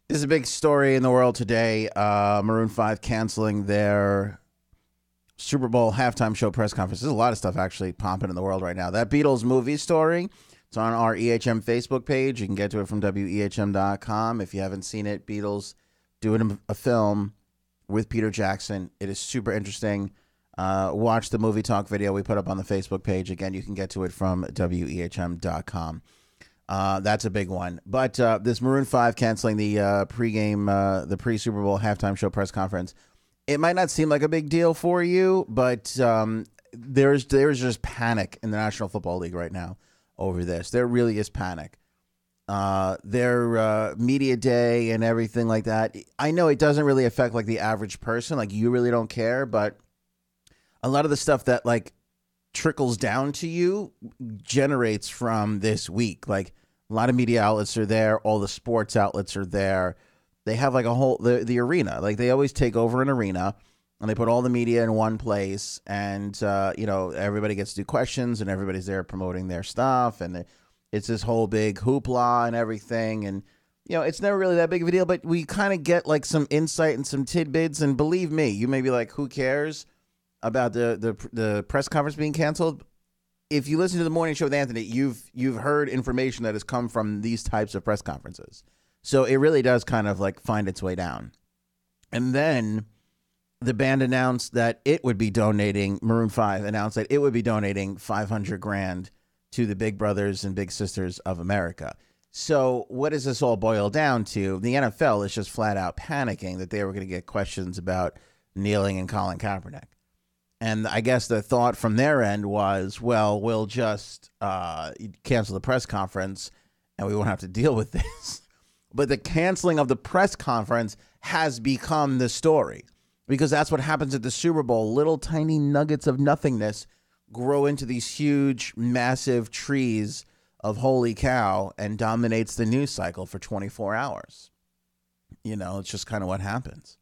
There's a big story in the world today. Maroon 5 canceling their Super Bowl halftime show press conference. There's a lot of stuff actually popping in the world right now. That Beatles movie story, it's on our EHM Facebook page. You can get to it from WEHM.com. If you haven't seen it, Beatles doing a film with Peter Jackson. It is super interesting. Watch the movie talk video we put up on the Facebook page. Again, you can get to it from WEHM.com. That's a big one. But this Maroon 5 canceling the the pre-Super Bowl halftime show press conference, it might not seem like a big deal for you, but there's just panic in the National Football League right now over this. There really is panic. Their media day and everything like that. I know it doesn't really affect like the average person. Like you really don't care, but a lot of the stuff that like trickles down to you generates from this week. Like a lot of media outlets are there. All the sports outlets are there. They have like a whole, the arena, like they always take over an arena and they put all the media in one place and, everybody gets to do questions and everybody's there promoting their stuff. And it's this whole big hoopla and everything. And, it's never really that big of a deal, but we kind of get like some insight and some tidbits. And believe me, you may be like, who cares about the press conference being canceled? If you listen to the morning show with Anthony, you've heard information that has come from these types of press conferences. So it really does kind of like find its way down. And then the band announced that it would be donating, Maroon 5 announced that it would be donating $500,000 to the Big Brothers and Big Sisters of America. So what does this all boil down to? The NFL is just flat out panicking that they were going to get questions about kneeling and Colin Kaepernick. And I guess the thought from their end was, well, we'll just cancel the press conference and we won't have to deal with this. But the canceling of the press conference has become the story because that's what happens at the Super Bowl. Little tiny nuggets of nothingness grow into these huge, massive trees of holy cow and dominates the news cycle for 24 hours. It's just kind of what happens.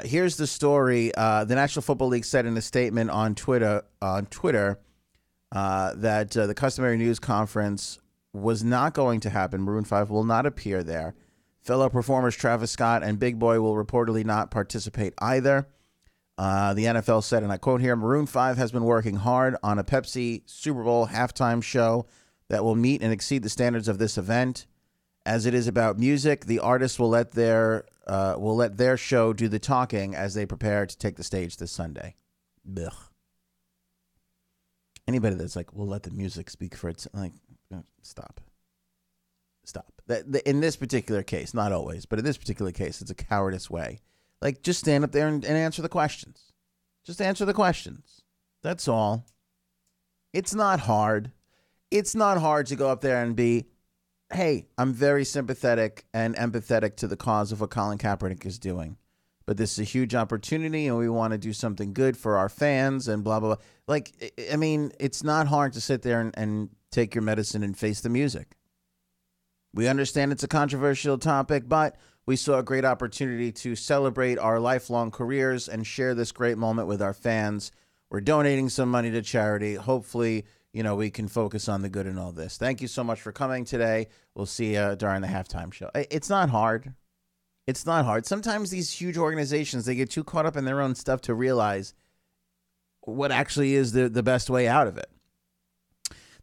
Here's the story. The National Football League said in a statement on Twitter that the customary news conference was not going to happen. Maroon 5 will not appear there. Fellow performers Travis Scott and Big Boy will reportedly not participate either. The NFL said, and I quote here, Maroon 5 has been working hard on a Pepsi Super Bowl halftime show that will meet and exceed the standards of this event. As it is about music, the artists will let their show do the talking as they prepare to take the stage this Sunday. Ugh. Anybody that's like, we'll let the music speak for itself, like, stop. In this particular case, not always, but in this particular case, it's a cowardice way. Like, just stand up there and answer the questions. Just answer the questions. That's all. It's not hard. It's not hard to go up there and be, hey, I'm very sympathetic and empathetic to the cause of what Colin Kaepernick is doing. But this is a huge opportunity and we want to do something good for our fans and blah, blah, blah. Like, I mean, it's not hard to sit there and take your medicine and face the music. We understand it's a controversial topic, but we saw a great opportunity to celebrate our lifelong careers and share this great moment with our fans. We're donating some money to charity. Hopefully, we can focus on the good in all this. Thank you so much for coming today. We'll see you during the halftime show. It's not hard. It's not hard. Sometimes these huge organizations, they get too caught up in their own stuff to realize what actually is the best way out of it.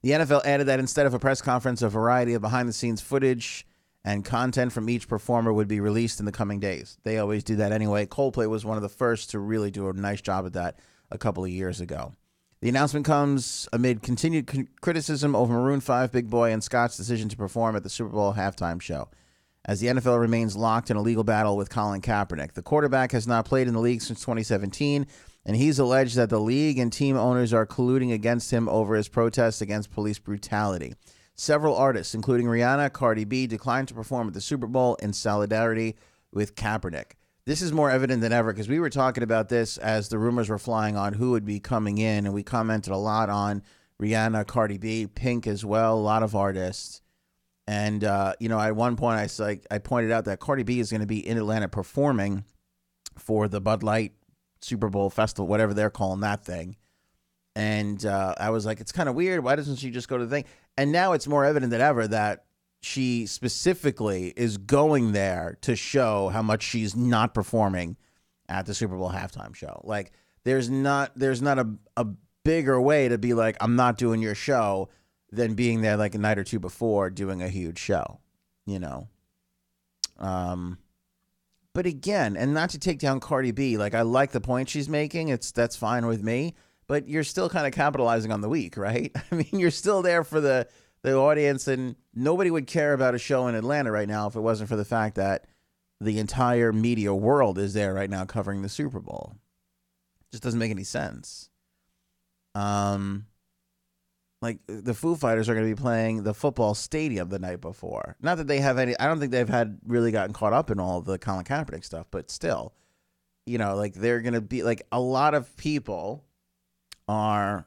The NFL added that instead of a press conference, a variety of behind-the-scenes footage and content from each performer would be released in the coming days. They always do that anyway. Coldplay was one of the first to really do a nice job at that a couple of years ago. The announcement comes amid continued criticism over Maroon 5, Big Boy, and Scott's decision to perform at the Super Bowl halftime show, as the NFL remains locked in a legal battle with Colin Kaepernick. The quarterback has not played in the league since 2017, and he's alleged that the league and team owners are colluding against him over his protests against police brutality. Several artists, including Rihanna, Cardi B, declined to perform at the Super Bowl in solidarity with Kaepernick. This is more evident than ever because we were talking about this as the rumors were flying on who would be coming in, and we commented a lot on Rihanna, Cardi B, Pink as well, a lot of artists. And, at one point I pointed out that Cardi B is going to be in Atlanta performing for the Bud Light Super Bowl Festival, whatever they're calling that thing. And I was like, it's kind of weird. Why doesn't she just go to the thing? And now it's more evident than ever that she specifically is going there to show how much she's not performing at the Super Bowl halftime show. Like there's not a bigger way to be like, I'm not doing your show than being there like a night or two before doing a huge show, you know? But again, and not to take down Cardi B, like I like the point she's making. That's fine with me, but you're still kind of capitalizing on the week, right? I mean, you're still there for the audience, and nobody would care about a show in Atlanta right now if it wasn't for the fact that the entire media world is there right now covering the Super Bowl. Just doesn't make any sense. Like the Foo Fighters are going to be playing the football stadium the night before. Not that they have any, I don't think they've really gotten caught up in all the Colin Kaepernick stuff, but still, you know, like they're going to be like a lot of people are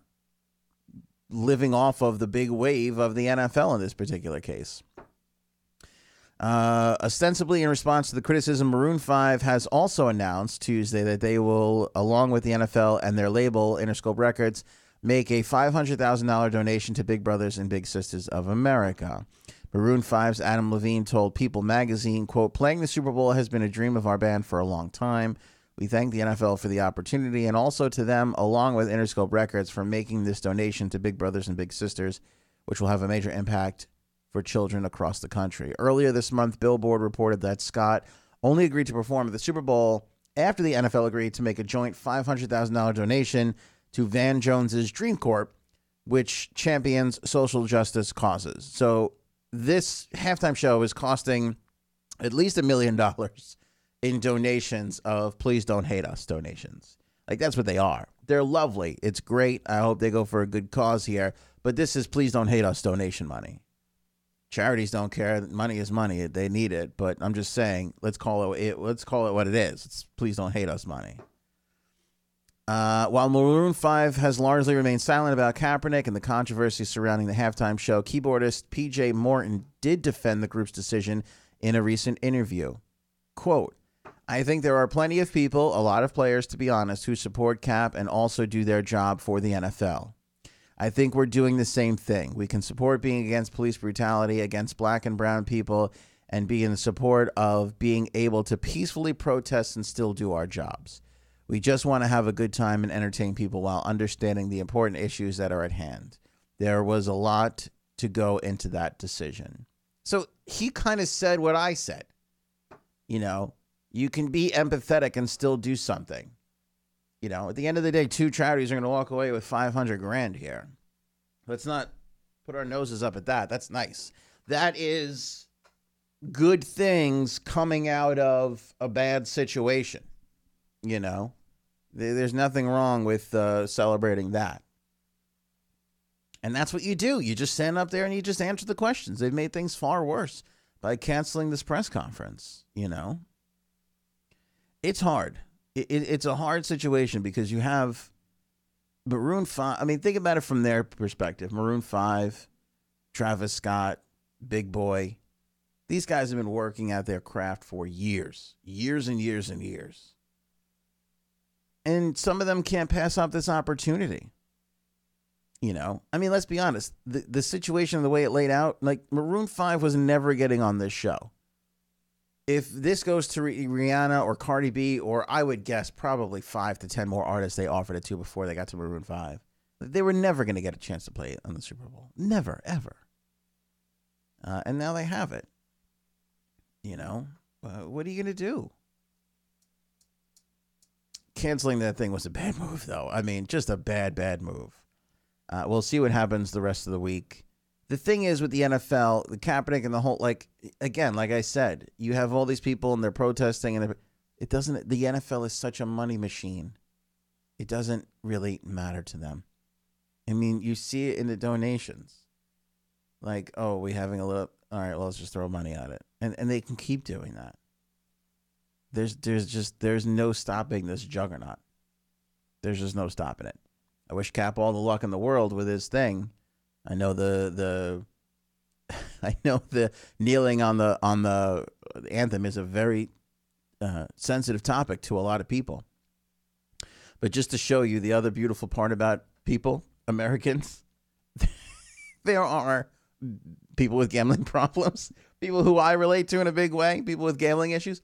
living off of the big wave of the NFL in this particular case. Ostensibly in response to the criticism, Maroon 5 has also announced Tuesday that they will, along with the NFL and their label, Interscope Records, make a $500,000 donation to Big Brothers and Big Sisters of America. Maroon 5's Adam Levine told People magazine, quote, "Playing the Super Bowl has been a dream of our band for a long time. We thank the NFL for the opportunity and also to them, along with Interscope Records, for making this donation to Big Brothers and Big Sisters, which will have a major impact for children across the country." Earlier this month, Billboard reported that Scott only agreed to perform at the Super Bowl after the NFL agreed to make a joint $500,000 donation to Van Jones's Dream Corp, which champions social justice causes. So this halftime show is costing at least $1 million in donations of Please Don't Hate Us donations. Like, that's what they are. They're lovely. It's great. I hope they go for a good cause here. But this is Please Don't Hate Us donation money. Charities don't care. Money is money. They need it. But I'm just saying, let's call it what it is. It's Please Don't Hate Us money. While Maroon 5 has largely remained silent about Kaepernick and the controversy surrounding the halftime show, keyboardist PJ Morton did defend the group's decision in a recent interview. Quote, "I think there are plenty of people, a lot of players to be honest, who support Cap and also do their job for the NFL. I think we're doing the same thing. We can support being against police brutality against black and brown people and be in support of being able to peacefully protest and still do our jobs. We just want to have a good time and entertain people while understanding the important issues that are at hand. There was a lot to go into that decision." So he kind of said what I said. You know, you can be empathetic and still do something. You know, at the end of the day, two charities are going to walk away with $500,000 here. Let's not put our noses up at that. That's nice. That is good things coming out of a bad situation. You know, there's nothing wrong with celebrating that. And that's what you do. You just stand up there and you just answer the questions. They've made things far worse by canceling this press conference, you know. It's hard. It's a hard situation because you have Maroon 5. I mean, think about it from their perspective. Maroon 5, Travis Scott, Big Boy. These guys have been working at their craft for years and years and years. And some of them can't pass up this opportunity. You know, I mean, let's be honest. The situation, the way it laid out, like Maroon 5 was never getting on this show. If this goes to Rihanna or Cardi B, or I would guess probably 5 to 10 more artists they offered it to before they got to Maroon 5, they were never going to get a chance to play it on the Super Bowl. Never, ever. And now they have it. You know, what are you going to do? Canceling that thing was a bad move, though. I mean, just a bad move. We'll see what happens the rest of the week. The thing is with the NFL, the Kaepernick and the whole, like, again, like I said, you have all these people and they're protesting and the NFL is such a money machine. It doesn't really matter to them. I mean, you see it in the donations. Like, oh, we're having a little, all right, well, let's just throw money at it. And they can keep doing that. There's no stopping this juggernaut. There's just no stopping it. I wish Cap all the luck in the world with his thing. I know the kneeling on the anthem is a very sensitive topic to a lot of people. But just to show you the other beautiful part about people, Americans, there are people with gambling problems, people who I relate to in a big way, people with gambling issues.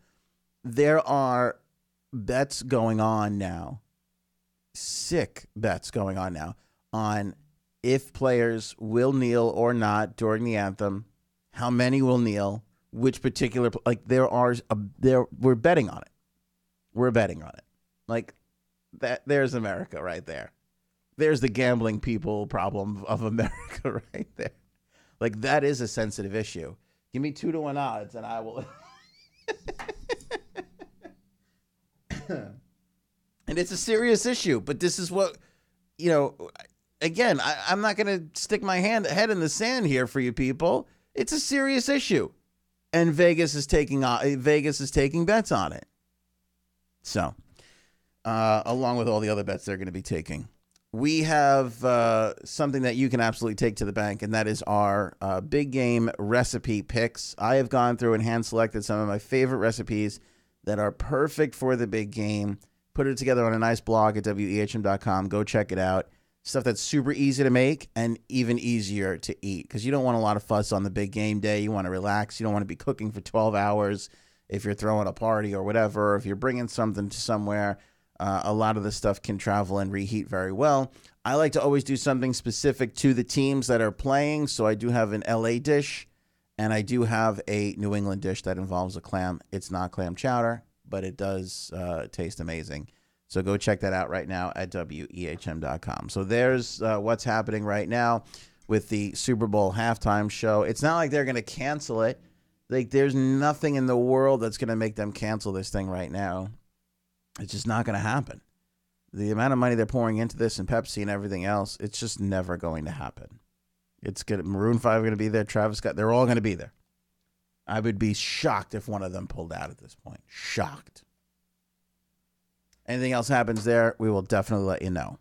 There are bets going on now, sick bets going on now on if players will kneel or not during the anthem, how many will kneel, which particular, like we're betting on it. We're betting on it. Like that, there's America right there. There's the gambling people problem of America right there. Like that is a sensitive issue. Give me 2-1 odds and I will. And it's a serious issue, but this is what, again, I'm not going to stick my head in the sand here for you people. It's a serious issue. And Vegas is taking bets on it. So, along with all the other bets they're going to be taking. We have something that you can absolutely take to the bank, and that is our big game recipe picks. I have gone through and hand-selected some of my favorite recipes that are perfect for the big game. Put it together on a nice blog at wehm.com. Go check it out. Stuff that's super easy to make and even easier to eat because you don't want a lot of fuss on the big game day. You want to relax. You don't want to be cooking for 12 hours if you're throwing a party or whatever. If you're bringing something to somewhere, a lot of the stuff can travel and reheat very well. I like to always do something specific to the teams that are playing. So I do have an LA dish and I do have a New England dish that involves a clam. It's not clam chowder, but it does taste amazing. So go check that out right now at wehm.com. So there's what's happening right now with the Super Bowl halftime show. It's not like they're going to cancel it. Like there's nothing in the world that's going to make them cancel this thing right now. It's just not going to happen. The amount of money they're pouring into this and Pepsi and everything else, it's just never going to happen. It's good. Maroon 5 are going to be there. Travis Scott, they're all going to be there. I would be shocked if one of them pulled out at this point. Shocked. Anything else happens there, we will definitely let you know.